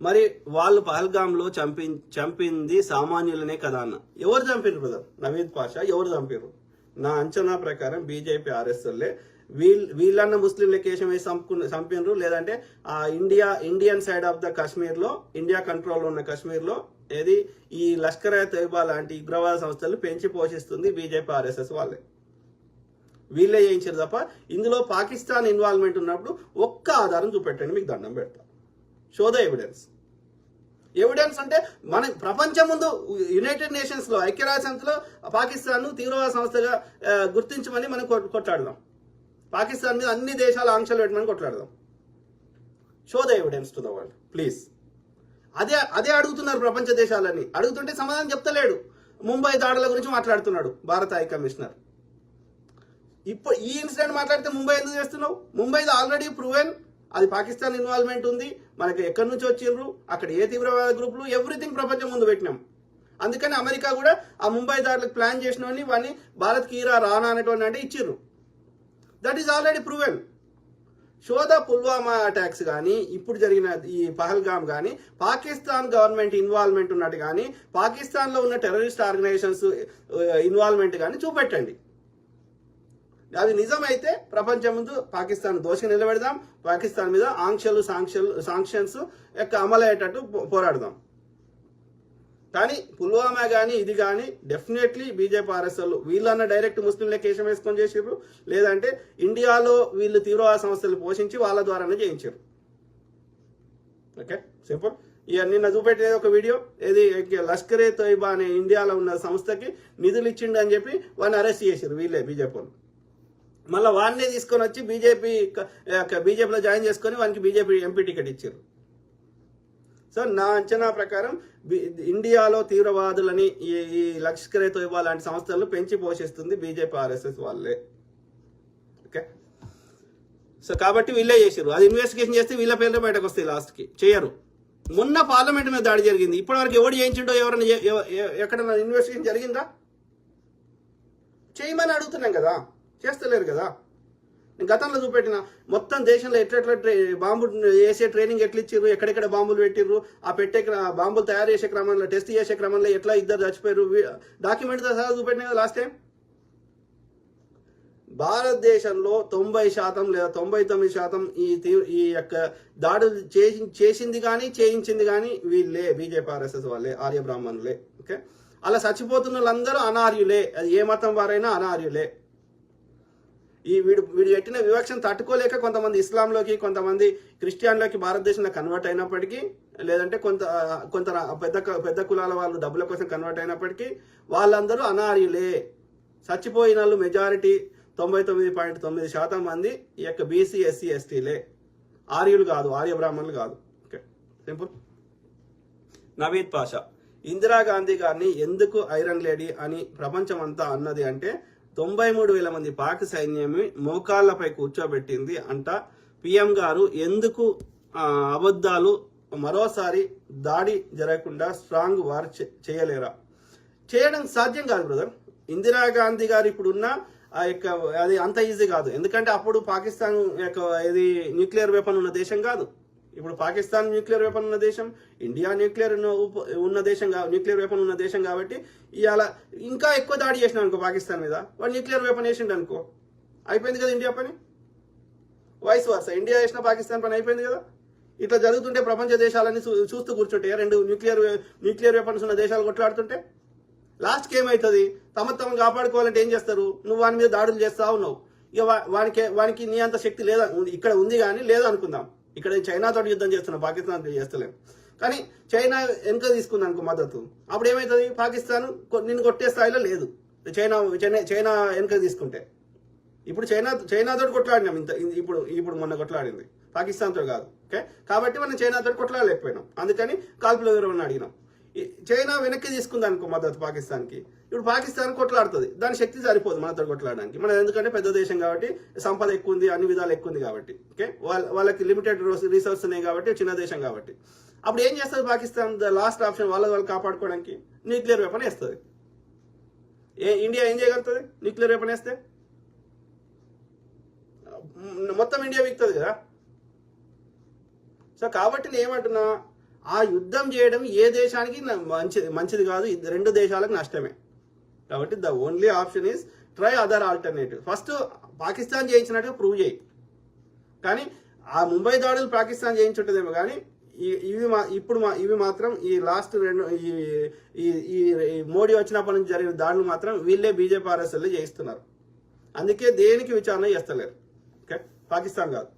మరి వాళ్ళు పహల్గామ్లో చంపింది సామాన్యులనే కదా అన్న. ఎవరు చంపారు బ్రదర్? నవీద్ పాషా ఎవరు చంపారు? నా అంచనా ప్రకారం బీజేపీ ఆర్ఎస్ఎల్లే. వీళ్ళన్న ముస్లింల కేశం వేసి చంపినరు, లేదంటే ఆ ఇండియన్ సైడ్ ఆఫ్ ద కాశ్మీర్లో, ఇండియా కంట్రోల్లో ఉన్న కాశ్మీర్లో ఏది ఈ లష్కర్ ఎ తోయిబా లాంటి ఉగ్రవాద సంస్థలు పెంచి పోషిస్తుంది బీజేపీ ఆర్ఎస్ఎస్ వాళ్ళే. వీళ్ళే చేయించారు తప్ప ఇందులో పాకిస్తాన్ ఇన్వాల్వ్మెంట్ ఉన్నప్పుడు ఒక్క ఆధారం చూపెట్టండి, మీకు దండం పెడతా. Show the evidence. ఎవిడెన్స్ అంటే మన ప్రపంచం ముందు యునైటెడ్ నేషన్స్ లో, ఐక్యరాజ్య సమితిలో పాకిస్తాన్ తీవ్రవాద సంస్థగా గుర్తించమని మనం కొట్లాడదాం. పాకిస్తాన్ మీద అన్ని దేశాలు ఆంక్షలు పెట్టమని కొట్లాడదాం. Show the evidence to the world please. అదే అడుగుతున్నారు ప్రపంచ దేశాలని. అడుగుతుంటే సమాధానం చెప్తలేడు. ముంబై దాడుల గురించి మాట్లాడుతున్నాడు భారత హై కమిషనర్. ఇప్పుడు ఈ ఇన్సిడెంట్ మాట్లాడితే ముంబై ఎందుకు చేస్తున్నావు? ముంబైది ఆల్రెడీ ప్రూవెన్, అది పాకిస్తాన్ ఇన్వాల్వ్మెంట్ ఉంది. మనకి ఎక్కడి నుంచి వచ్చిండ్రు, అక్కడ ఏ తీవ్రవాద గ్రూపులు, ఎవ్రీథింగ్ ప్రపంచం ముందు పెట్టినాం. అందుకని అమెరికా కూడా ఆ ముంబై దాడులకు ప్లాన్ చేసినవని వాడిని భారత్కి ఈరా రానా అనేటువంటి అంటే ఇచ్చిర్రు. That is already proven. Show the Pulwama attacks కానీ, ఇప్పుడు జరిగిన ఈ పహల్గామ్ కానీ పాకిస్తాన్ గవర్నమెంట్ ఇన్వాల్వ్మెంట్ ఉన్నట్టు కానీ, పాకిస్తాన్లో ఉన్న టెర్రరిస్ట్ ఆర్గనైజేషన్స్ ఇన్వాల్వ్మెంట్ కానీ చూపెట్టండి. అది నిజమైతే ప్రపంచం ముందు పాకిస్తాన్ దోషి నిలబెడదాం. పాకిస్తాన్ మీద సాంక్షన్స్ యొక్క అమలయ్యేటట్టు పోరాడదాం. కానీ పుల్వామా కానీ ఇది కానీ డెఫినెట్లీ బీజేపీ ఆర్ఎస్ఎల్ వీళ్ళన్న డైరెక్ట్ ముస్లింల కేశం వేసుకొని చేసిర్రు, లేదంటే ఇండియాలో వీళ్ళు తీవ్రవాద సంస్థలు పోషించి వాళ్ళ ద్వారానే చేయించారు. Okay, simple. నిన్న చూపెట్టేది ఒక వీడియో, ఏది లష్కర్ ఎ తోయిబా అనే ఇండియాలో ఉన్న సంస్థకి నిధులు ఇచ్చిండు అని చెప్పి వాడిని అరెస్ట్ చేశారు వీళ్ళే బీజేపీ వాళ్ళు. మళ్ళీ వాడినే తీసుకొని వచ్చి బీజేపీలో జాయిన్ చేసుకొని వానికి బీజేపీ ఎంపీ టికెట్ ఇచ్చారు. సో నా అంచనా ప్రకారం ఇండియాలో తీవ్రవాదులని ఈ లష్కర్ ఎ తోయిబా లాంటి సంస్థలను పెంచి పోషిస్తుంది బీజేపీ ఆర్ఎస్ఎస్ వాళ్ళే. ఓకే, సో కాబట్టి వీళ్ళే చేసారు. అది ఇన్వెస్టిగేషన్ చేస్తే వీళ్ళ పేర్లు బయటకు వస్తాయి, లాస్ట్కి చేయరు. మొన్న పార్లమెంట్ మీద దాడి జరిగింది, ఇప్పటివరకు ఎవడు చేయించిండో, ఎవరైనా ఎక్కడన్నా ఇన్వెస్టిగేషన్ జరిగిందా? చేయమని అడుగుతున్నాం కదా, చేస్తలేరు కదా. నేను గతంలో చూపెట్టిన మొత్తం దేశంలో ఎట్లా బాంబు వేసే ట్రైనింగ్ ఎట్లా ఇచ్చారు, ఎక్కడెక్కడ బాంబులు పెట్టిర్రు, ఆ బాంబులు తయారు చేసే క్రమంలో, టెస్ట్ చేసే క్రమంలో ఎట్లా ఇద్దరు చచ్చిపోయారు, డాక్యుమెంట్తో సహా చూపెట్టిన కదా లాస్ట్ టైం. భారతదేశంలో 90% లేదా 99% ఈ యొక్క దాడులు చేసింది కానీ చేయించింది కానీ వీళ్ళే, బీజేపీ ఆర్ఎస్ఎస్ వాళ్ళే, ఆర్య బ్రాహ్మణులే. ఓకే, అలా చచ్చిపోతున్న వాళ్ళందరూ అనార్యులే. అది ఏ మతం వారైనా అనార్యులే. ఈ వీడు పెట్టిన వివక్షను తట్టుకోలేక కొంతమంది ఇస్లాంలోకి, కొంతమంది క్రిస్టియన్లోకి భారతదేశంలో కన్వర్ట్ అయినప్పటికీ, లేదంటే కొంత పెద్ద కులాల వాళ్ళు డబ్బుల కోసం కన్వర్ట్ అయినప్పటికీ వాళ్ళందరూ అనార్యులే. చచ్చిపోయిన వాళ్ళు మెజారిటీ 99.9% మంది ఈ యొక్క బీసీ, ఎస్సీ, ఎస్టీలే. ఆర్యులు కాదు, ఆర్య బ్రాహ్మణులు కాదు. Okay, simple. నవీద్ పాషా, ఇందిరాగాంధీ గారిని ఎందుకు ఐరన్ లేడీ అని ప్రపంచం అంతా అన్నది అంటే 93,000 మంది పాక్ సైన్యమి మోకాళ్లపై కూర్చోబెట్టింది అంట. పిఎం గారు ఎందుకు అబద్ధాలు, మరోసారి దాడి జరగకుండా స్ట్రాంగ్ వార్ చేయలేరా? చేయడం సాధ్యం కాదు బ్రదర్. ఇందిరాగాంధీ గారు ఇప్పుడున్న ఆ యొక్క అది అంత ఈజీ కాదు. ఎందుకంటే అప్పుడు పాకిస్తాన్ యొక్క ఇది న్యూక్లియర్ వెపన్ ఉన్న దేశం కాదు. ఇప్పుడు పాకిస్తాన్ న్యూక్లియర్ వెపన్ ఉన్న దేశం, ఇండియా న్యూక్లియర్ వెపన్ ఉన్న దేశం కాబట్టి ఇవాళ ఇంకా ఎక్కువ దాడి చేసిన అనుకో పాకిస్తాన్ మీద, వాడు న్యూక్లియర్ వెపన్ వేసిండు అనుకో, అయిపోయింది కదా ఇండియా పని. వైస్ వర్స, ఇండియా వేసిన పాకిస్తాన్ పని అయిపోయింది కదా. ఇట్లా జరుగుతుంటే ప్రపంచ దేశాలన్నీ చూస్తూ కూర్చుంటే, రెండు న్యూక్లియర్ వెపన్స్ ఉన్న దేశాలు కొట్లాడుతుంటే లాస్ట్కి ఏమవుతుంది? తమను కాపాడుకోవాలంటే ఏం చేస్తారు? నువ్వు వాని మీద దాడులు చేస్తా ఉన్నావు. ఇక వానికి నీ అంత శక్తి లేదా, ఇక్కడ ఉంది కానీ లేదా అనుకుందాం. ఇక్కడ చైనాతో యుద్ధం చేస్తున్నాం, పాకిస్తాన్ చేస్తలేం. కానీ చైనా వెనుక తీసుకుంది అనుకో మద్దతు, అప్పుడు ఏమవుతుంది? పాకిస్తాన్ నిన్ను కొట్టే స్థాయిలో లేదు. చైనా వెనుక తీసుకుంటే ఇప్పుడు చైనాతో కొట్లాడినాం. ఇప్పుడు మొన్న కొట్లాడింది పాకిస్తాన్తో కాదు. ఓకే, కాబట్టి మనం చైనాతో కొట్లాడలేకపోయినాం. అందుకని కాల్పుల వివరణ అడిగినాం. చైనా వెనక్కి తీసుకుంది అనుకో మద్దతు పాకిస్తాన్కి, ఇప్పుడు పాకిస్తాన్ కొట్లాడుతుంది. దాని శక్తి సరిపోదు మనతో కొట్లాడడానికి. మన ఎందుకంటే పెద్ద దేశం కాబట్టి, సంపద ఎక్కువ ఉంది, అన్ని విధాలు ఎక్కువ ఉంది కాబట్టి. ఓకే, వాళ్ళకి లిమిటెడ్ రిసోర్స్ ఉన్నాయి కాబట్టి, చిన్న దేశం కాబట్టి. అప్పుడు ఏం చేస్తుంది పాకిస్తాన్? ద లాస్ట్ ఆప్షన్ వాళ్ళు కాపాడుకోవడానికి న్యూక్లియర్ వెపన్ వేస్తుంది. ఇండియా ఏం చేయగలుగుతుంది న్యూక్లియర్ వెపన్ వేస్తే? మొత్తం ఇండియా వీక్తుంది కదా. సో కాబట్టి నేను ఏమంటున్నా, ఆ యుద్ధం చేయడం ఏ దేశానికి మంచిది కాదు, ఇది రెండు దేశాలకు నష్టమే. కాబట్టి the only option is try other alternative. First Pakistan చేయించినట్టుగా ప్రూవ్ చేయి. కానీ ఆ ముంబై దాడులు పాకిస్తాన్ చేయించుంటుందేమో, కానీ ఇవి మాత్రం ఈ లాస్ట్ ఈ మోడీ వచ్చినప్పటి నుంచి జరిగిన దాడులు మాత్రం వీళ్ళే బీజేపీ ఆర్ఎస్ఎల్ చేయిస్తున్నారు. అందుకే దేనికి విచారణ చేస్తలేరు. ఓకే, పాకిస్తాన్ కాదు.